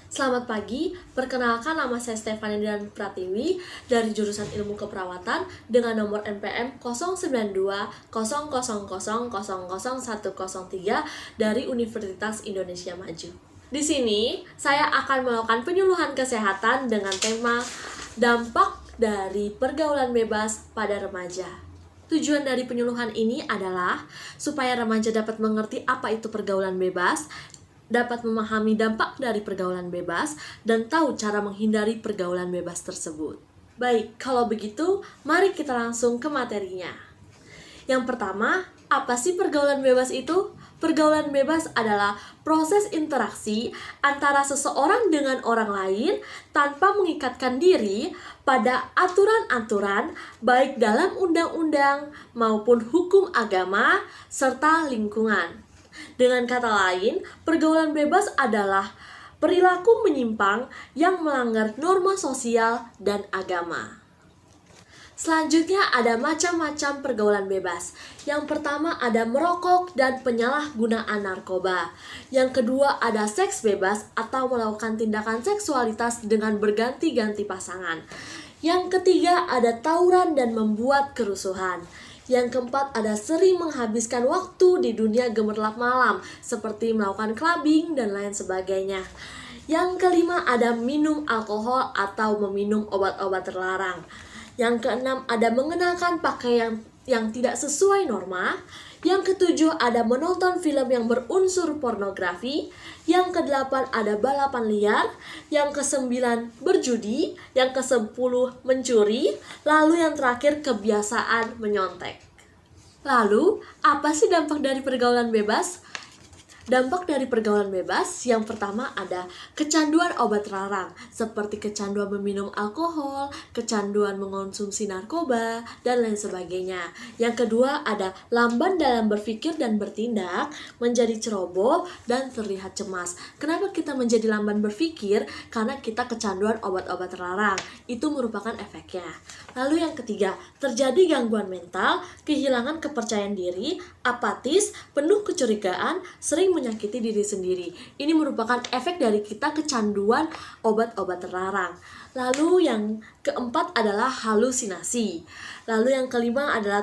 Selamat pagi, perkenalkan nama saya Stefani dan Pratiwi dari jurusan Ilmu Keperawatan dengan nomor NPM 09200000103 dari Universitas Indonesia Maju. Di sini, saya akan melakukan penyuluhan kesehatan dengan tema dampak dari pergaulan bebas pada remaja. Tujuan dari penyuluhan ini adalah supaya remaja dapat mengerti apa itu pergaulan bebas, dapat memahami dampak dari pergaulan bebas, dan tahu cara menghindari pergaulan bebas tersebut. Baik, kalau begitu, mari kita langsung ke materinya. Yang pertama, apa sih pergaulan bebas itu? Pergaulan bebas adalah proses interaksi antara seseorang dengan orang lain tanpa mengikatkan diri pada aturan-aturan baik dalam undang-undang maupun hukum agama serta lingkungan. Dengan kata lain, pergaulan bebas adalah perilaku menyimpang yang melanggar norma sosial dan agama. Selanjutnya ada macam-macam pergaulan bebas. Yang pertama ada merokok dan penyalahgunaan narkoba. Yang kedua ada seks bebas atau melakukan tindakan seksualitas dengan berganti-ganti pasangan. Yang ketiga ada tawuran dan membuat kerusuhan. Yang keempat ada sering menghabiskan waktu di dunia gemerlap malam seperti melakukan clubbing dan lain sebagainya. Yang kelima ada minum alkohol atau meminum obat-obat terlarang. Yang keenam ada mengenakan pakaian yang tidak sesuai norma. Yang ketujuh ada menonton film yang berunsur pornografi. Yang kedelapan ada balapan liar. Yang kesembilan berjudi. Yang kesepuluh mencuri. Lalu yang terakhir kebiasaan menyontek. Lalu apa sih dampak dari pergaulan bebas? Dampak dari pergaulan bebas yang pertama ada kecanduan obat terlarang seperti kecanduan meminum alkohol, kecanduan mengonsumsi narkoba, dan lain sebagainya. Yang kedua ada lamban dalam berpikir dan bertindak, menjadi ceroboh dan terlihat cemas. Kenapa kita menjadi lamban berpikir? Karena kita kecanduan obat-obat terlarang. Itu merupakan efeknya. Lalu yang ketiga, terjadi gangguan mental, kehilangan kepercayaan diri, apatis, penuh kecurigaan, sering menyakiti diri sendiri. Ini merupakan efek dari kita kecanduan obat-obat terlarang. Lalu yang keempat adalah halusinasi. Lalu yang kelima adalah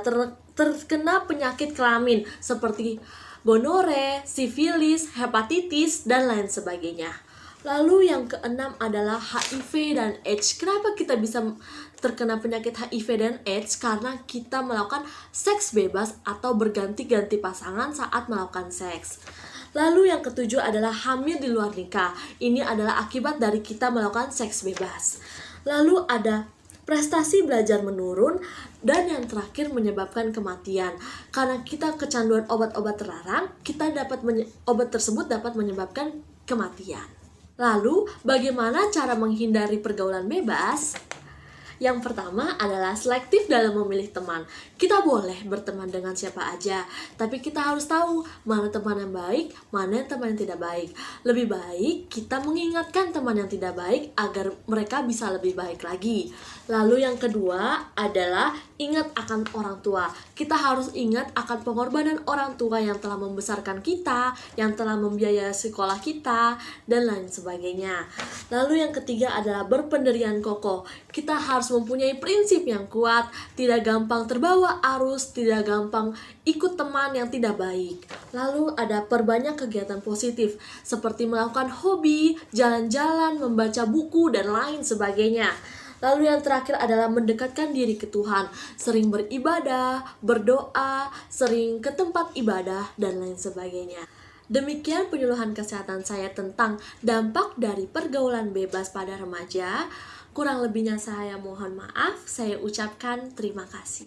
terkena penyakit kelamin seperti gonore, sifilis, hepatitis, dan lain sebagainya. Lalu yang keenam adalah HIV dan AIDS. Kenapa kita bisa terkena penyakit HIV dan AIDS? Karena kita melakukan seks bebas atau berganti-ganti pasangan saat melakukan seks. Lalu yang ketujuh adalah hamil di luar nikah. Ini adalah akibat dari kita melakukan seks bebas. Lalu ada prestasi belajar menurun, dan yang terakhir menyebabkan kematian. Karena kita kecanduan obat-obat terlarang, obat tersebut dapat menyebabkan kematian. Lalu, bagaimana cara menghindari pergaulan bebas? Yang pertama adalah selektif dalam memilih teman. Kita boleh berteman dengan siapa aja, tapi kita harus tahu mana teman yang baik, mana teman yang tidak baik. Lebih baik kita mengingatkan teman yang tidak baik agar mereka bisa lebih baik lagi. Lalu yang kedua adalah ingat akan orang tua. Kita harus ingat akan pengorbanan orang tua yang telah membesarkan kita, yang telah membiayai sekolah kita, dan lain sebagainya. Lalu yang ketiga adalah berpendirian kokoh. Kita harus mempunyai prinsip yang kuat, tidak gampang terbawa arus, tidak gampang ikut teman yang tidak baik. Lalu ada perbanyak kegiatan positif, seperti melakukan hobi, jalan-jalan, membaca buku, dan lain sebagainya. Lalu yang terakhir adalah mendekatkan diri ke Tuhan, sering beribadah, berdoa, sering ke tempat ibadah, dan lain sebagainya. Demikian penyuluhan kesehatan saya tentang dampak dari pergaulan bebas pada remaja. Kurang lebihnya saya mohon maaf, saya ucapkan terima kasih.